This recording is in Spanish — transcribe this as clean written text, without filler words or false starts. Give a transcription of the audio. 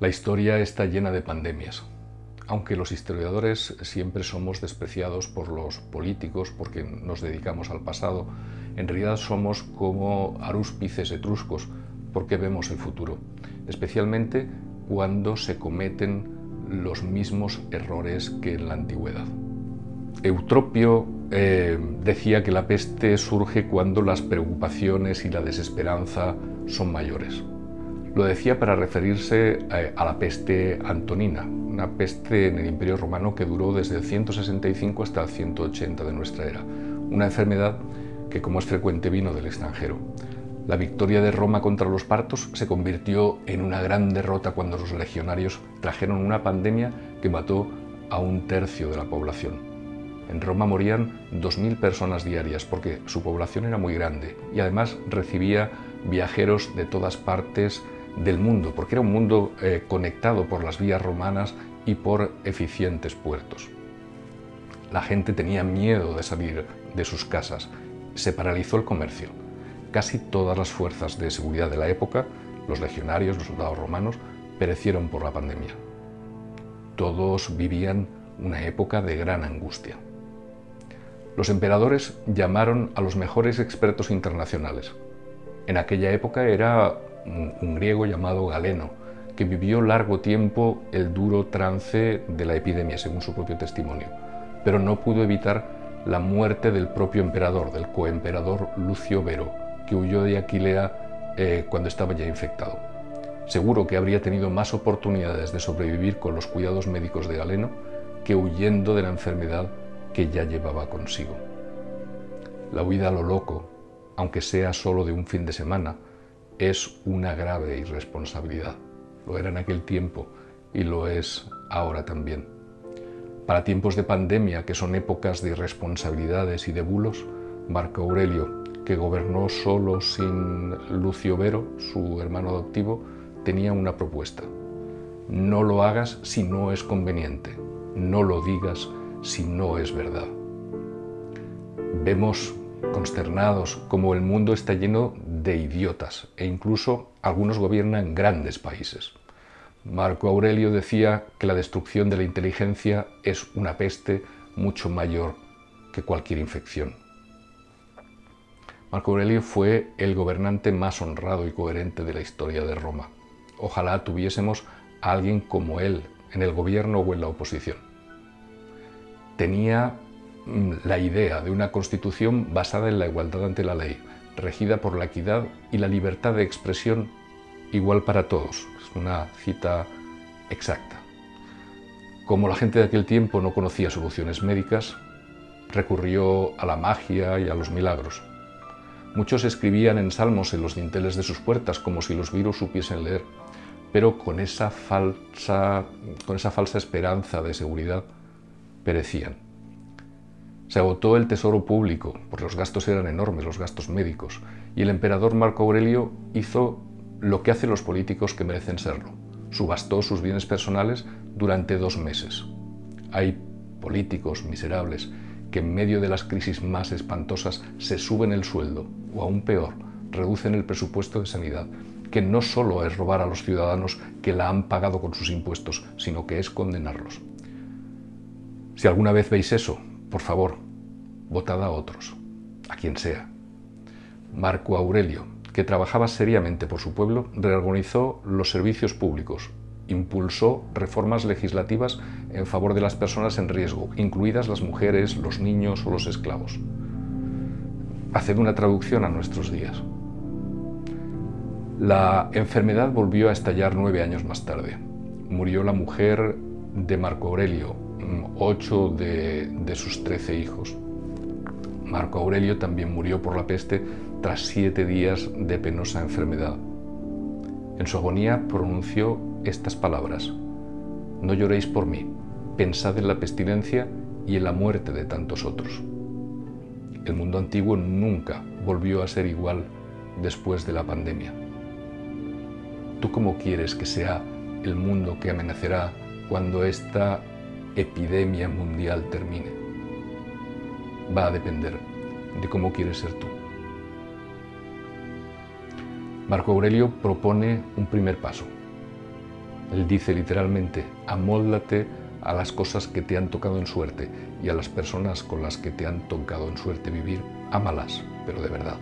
La historia está llena de pandemias. Aunque los historiadores siempre somos despreciados por los políticos porque nos dedicamos al pasado, en realidad somos como arúspices etruscos porque vemos el futuro, especialmente cuando se cometen los mismos errores que en la antigüedad. Eutropio decía que la peste surge cuando las preocupaciones y la desesperanza son mayores. Lo decía para referirse a la peste antonina, una peste en el Imperio Romano que duró desde el 165 hasta el 180 de nuestra era, una enfermedad que, como es frecuente, vino del extranjero. La victoria de Roma contra los partos se convirtió en una gran derrota cuando los legionarios trajeron una pandemia que mató a 1/3 de la población. En Roma morían 2000 personas diarias porque su población era muy grande y además recibía viajeros de todas partes del mundo, porque era un mundo conectado por las vías romanas y por eficientes puertos. La gente tenía miedo de salir de sus casas. Se paralizó el comercio. Casi todas las fuerzas de seguridad de la época, los legionarios, los soldados romanos, perecieron por la pandemia. Todos vivían una época de gran angustia. Los emperadores llamaron a los mejores expertos internacionales. En aquella época era un griego llamado Galeno, que vivió largo tiempo el duro trance de la epidemia, según su propio testimonio, pero no pudo evitar la muerte del propio emperador, del coemperador Lucio Vero, que huyó de Aquilea cuando estaba ya infectado. Seguro que habría tenido más oportunidades de sobrevivir con los cuidados médicos de Galeno que huyendo de la enfermedad que ya llevaba consigo. La huida a lo loco, aunque sea solo de un fin de semana, es una grave irresponsabilidad. Lo era en aquel tiempo y lo es ahora también. Para tiempos de pandemia, que son épocas de irresponsabilidades y de bulos, Marco Aurelio, que gobernó solo sin Lucio Vero, su hermano adoptivo, tenía una propuesta. No lo hagas si no es conveniente, no lo digas si no es verdad. Vemos consternados como el mundo está lleno de idiotas e incluso algunos gobiernan grandes países. Marco Aurelio decía que la destrucción de la inteligencia es una peste mucho mayor que cualquier infección. Marco Aurelio fue el gobernante más honrado y coherente de la historia de Roma. Ojalá tuviésemos a alguien como él en el gobierno o en la oposición. Tenía la idea de una constitución basada en la igualdad ante la ley, regida por la equidad y la libertad de expresión igual para todos. Es una cita exacta. Como la gente de aquel tiempo no conocía soluciones médicas, recurrió a la magia y a los milagros. Muchos escribían en salmos en los dinteles de sus puertas como si los virus supiesen leer, pero con esa falsa esperanza de seguridad perecían. Se agotó el tesoro público, porque los gastos eran enormes, los gastos médicos, y el emperador Marco Aurelio hizo lo que hacen los políticos que merecen serlo. Subastó sus bienes personales durante 2 meses. Hay políticos miserables que en medio de las crisis más espantosas se suben el sueldo, o aún peor, reducen el presupuesto de sanidad, que no solo es robar a los ciudadanos que la han pagado con sus impuestos, sino que es condenarlos. Si alguna vez veis eso, por favor, votad a otros, a quien sea. Marco Aurelio, que trabajaba seriamente por su pueblo, reorganizó los servicios públicos, impulsó reformas legislativas en favor de las personas en riesgo, incluidas las mujeres, los niños o los esclavos. Haced una traducción a nuestros días. La enfermedad volvió a estallar 9 años más tarde. Murió la mujer de Marco Aurelio, 8 de sus 13 hijos. Marco Aurelio también murió por la peste tras 7 días de penosa enfermedad. En su agonía pronunció estas palabras: no lloréis por mí, pensad en la pestilencia y en la muerte de tantos otros. El mundo antiguo nunca volvió a ser igual después de la pandemia. ¿Tú cómo quieres que sea el mundo que amanecerá cuando esta epidemia mundial termine? Va a depender de cómo quieres ser tú. Marco Aurelio propone un primer paso. Él dice literalmente, amóldate a las cosas que te han tocado en suerte y a las personas con las que te han tocado en suerte vivir, ámalas, pero de verdad.